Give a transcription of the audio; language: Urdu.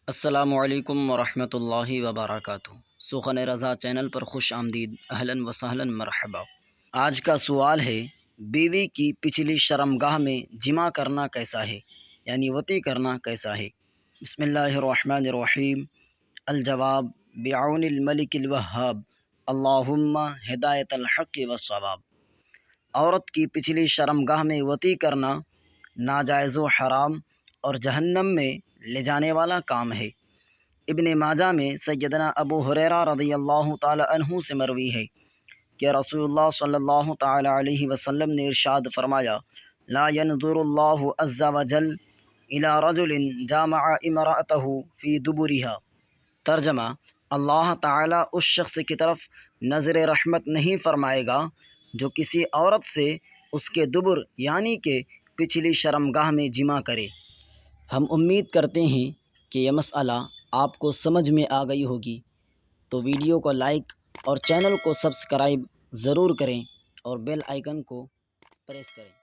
السلام علیکم ورحمۃ اللہ وبرکاتہ۔ سخن رضا چینل پر خوش آمدید، اہلاً و سہلاً مرحبا۔ آج کا سوال ہے، بیوی کی پچھلی شرمگاہ میں جمع کرنا کیسا ہے، یعنی وطی کرنا کیسا ہے؟ بسم اللہ الرحمن الرحیم۔ الجواب بعون الملک الوہاب، اللہم ہدایت الحق والصواب۔ عورت کی پچھلی شرمگاہ میں وطی کرنا ناجائز و حرام اور جہنم میں لے جانے والا کام ہے۔ ابن ماجہ میں سیدنا ابو ہریرہ رضی اللہ تعالی عنہ سے مروی ہے کہ رسول اللہ صلی اللہ تعالی علیہ وسلم نے ارشاد فرمایا، لا ينظر اللہ عز وجل الى رجل جامع امرأته فی دبرها۔ ترجمہ، اللہ تعالیٰ اس شخص کی طرف نظر رحمت نہیں فرمائے گا جو کسی عورت سے اس کے دبر یعنی کہ پچھلی شرمگاہ میں جمع کرے۔ ہم امید کرتے ہیں کہ یہ مسئلہ آپ کو سمجھ میں آ گئی ہوگی، تو ویڈیو کو لائک اور چینل کو سبسکرائب ضرور کریں اور بیل آئیکن کو پریس کریں۔